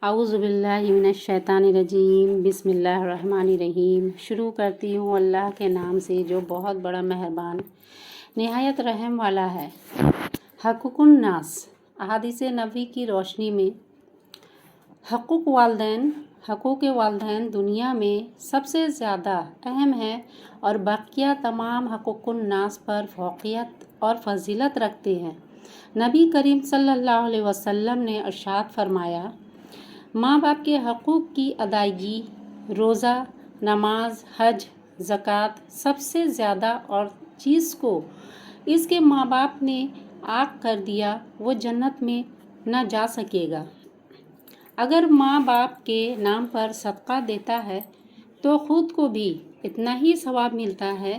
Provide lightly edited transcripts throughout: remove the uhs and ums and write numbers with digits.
اعوذ باللہ من الشیطان الرجیم، بسم اللہ الرحمن الرحیم۔ شروع کرتی ہوں اللہ کے نام سے جو بہت بڑا مہربان نہایت رحم والا ہے۔ حقوق الناس۔ احادیث نبوی کی روشنی میں حقوق والدین دنیا میں سب سے زیادہ اہم ہے اور بقیہ تمام حقوق الناس پر فوقیت اور فضیلت رکھتے ہیں۔ نبی کریم صلی اللہ علیہ وسلم نے ارشاد فرمایا، ماں باپ کے حقوق کی ادائیگی روزہ، نماز، حج، زکوٰۃ سب سے زیادہ، اور جس کو اس کے ماں باپ نے عاق کر دیا وہ جنت میں نہ جا سکے گا۔ اگر ماں باپ کے نام پر صدقہ دیتا ہے تو خود کو بھی اتنا ہی ثواب ملتا ہے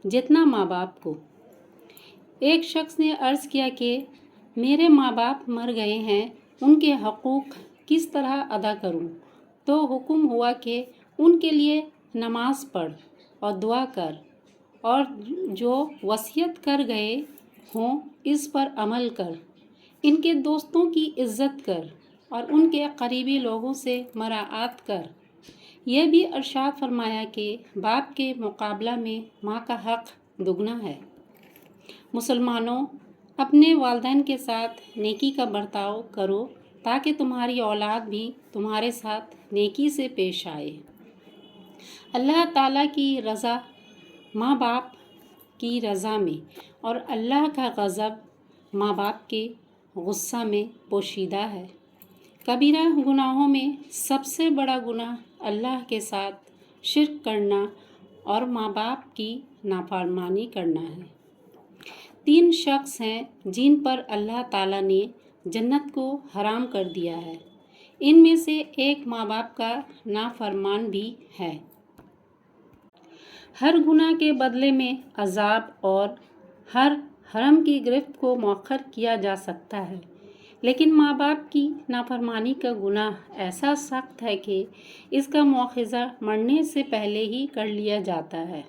جتنا ماں باپ کو۔ ایک شخص نے عرض کیا کہ میرے ماں باپ مر گئے ہیں، ان کے حقوق کس طرح ادا کروں؟ تو حکم ہوا کہ ان کے لیے نماز پڑھ اور دعا کر، اور جو وصیت کر گئے ہوں اس پر عمل کر، ان کے دوستوں کی عزت کر اور ان کے قریبی لوگوں سے مراعات کر۔ یہ بھی ارشاد فرمایا کہ باپ کے مقابلہ میں ماں کا حق دگنا ہے۔ مسلمانوں، اپنے والدین کے ساتھ نیکی کا برتاؤ کرو تاکہ تمہاری اولاد بھی تمہارے ساتھ نیکی سے پیش آئے۔ اللہ تعالیٰ کی رضا ماں باپ کی رضا میں اور اللہ کا غضب ماں باپ کے غصہ میں پوشیدہ ہے۔ کبیرہ گناہوں میں سب سے بڑا گناہ اللہ کے ساتھ شرک کرنا اور ماں باپ کی نافرمانی کرنا ہے۔ 3 شخص ہیں جن پر اللہ تعالیٰ نے جنت کو حرام کر دیا ہے، ان میں سے ایک ماں باپ کا نافرمان بھی ہے۔ ہر گناہ کے بدلے میں عذاب اور ہر حرام کی گرفت کو مؤخر کیا جا سکتا ہے، لیکن ماں باپ کی نافرمانی کا گناہ ایسا سخت ہے کہ اس کا مواخذہ مرنے سے پہلے ہی کر لیا جاتا ہے۔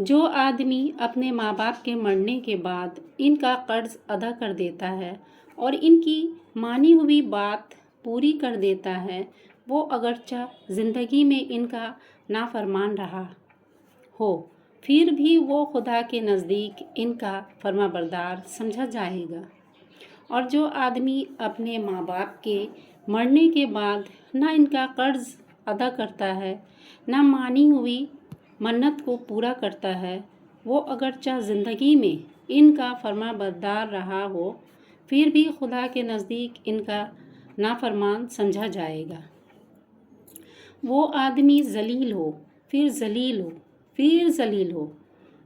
جو آدمی اپنے ماں باپ کے مرنے کے بعد ان کا قرض ادا کر دیتا ہے اور ان کی مانی ہوئی بات پوری کر دیتا ہے، وہ اگرچہ زندگی میں ان کا نافرمان رہا ہو، پھر بھی وہ خدا کے نزدیک ان کا فرمانبردار سمجھا جائے گا۔ اور جو آدمی اپنے ماں باپ کے مرنے کے بعد نہ ان کا قرض ادا کرتا ہے، نہ مانی ہوئی منت کو پورا کرتا ہے، وہ اگرچہ زندگی میں ان کا فرمانبردار رہا ہو، پھر بھی خدا کے نزدیک ان کا نافرمان سمجھا جائے گا۔ وہ آدمی ذلیل ہو، پھر ذلیل ہو، پھر ذلیل ہو۔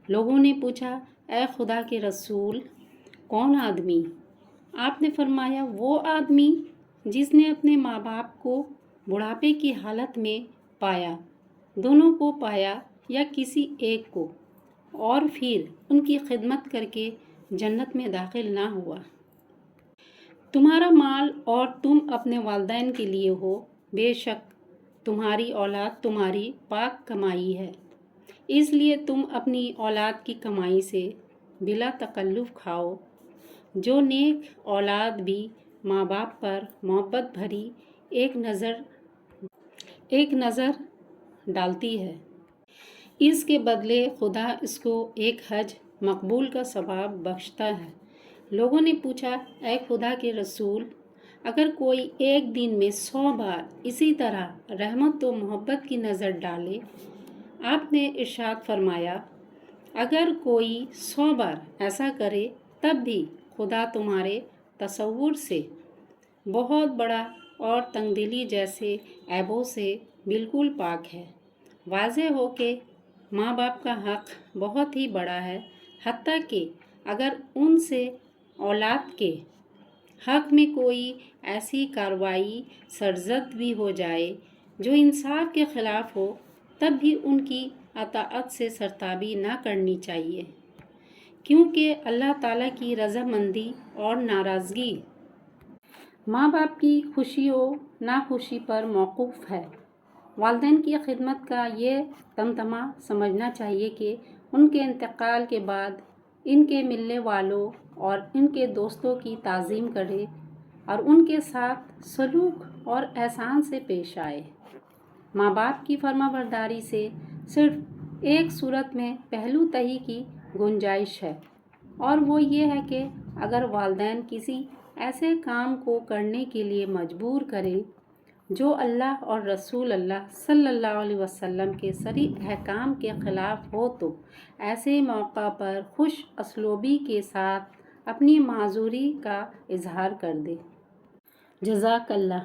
لوگوں نے پوچھا، اے خدا کے رسول، کون آدمی؟ آپ نے فرمایا، وہ آدمی جس نے اپنے ماں باپ کو بڑھاپے کی حالت میں پایا، دونوں کو پایا یا کسی ایک کو، اور پھر ان کی خدمت کر کے جنت میں داخل نہ ہوا۔ تمہارا مال اور تم اپنے والدین کے لیے ہو، بے شک تمہاری اولاد تمہاری پاک کمائی ہے، اس لیے تم اپنی اولاد کی کمائی سے بلا تکلف کھاؤ۔ جو نیک اولاد بھی ماں باپ پر محبت بھری ایک نظر ڈالتی ہے، اس کے بدلے خدا اس کو ایک حج مقبول کا ثواب بخشتا ہے۔ لوگوں نے پوچھا، اے خدا کے رسول، اگر کوئی ایک دن میں 100 بار اسی طرح رحمت و محبت کی نظر ڈالے؟ آپ نے ارشاد فرمایا، اگر کوئی 100 بار ایسا کرے تب بھی خدا تمہارے تصور سے بہت بڑا اور تنگ دلی جیسے عیبوں سے بالکل پاک ہے۔ واضح ہو کہ ماں باپ کا حق بہت ہی بڑا ہے، حتیٰ کہ اگر ان سے اولاد کے حق میں کوئی ایسی کارروائی سرزد بھی ہو جائے جو انصاف کے خلاف ہو، تب بھی ان کی اطاعت سے سرتابی نہ کرنی چاہیے، کیونکہ اللہ تعالیٰ کی رضامندی اور ناراضگی ماں باپ کی خوشی و ناخوشی پر موقوف ہے۔ والدین کی خدمت کا یہ تمتمہ سمجھنا چاہیے کہ ان کے انتقال کے بعد ان کے ملنے والوں اور ان کے دوستوں کی تعظیم کرے، اور ان کے ساتھ سلوک اور احسان سے پیش آئے۔ ماں باپ کی فرما برداری سے صرف ایک صورت میں پہلو تہی کی گنجائش ہے، اور وہ یہ ہے کہ اگر والدین کسی ایسے کام کو کرنے کے لیے مجبور کریں جو اللہ اور رسول اللہ صلی اللہ علیہ وسلم کے صریح احکام کے خلاف ہو تو ایسے موقع پر خوش اسلوبی کے ساتھ اپنی معذوری کا اظہار کر دے۔ جزاک اللہ۔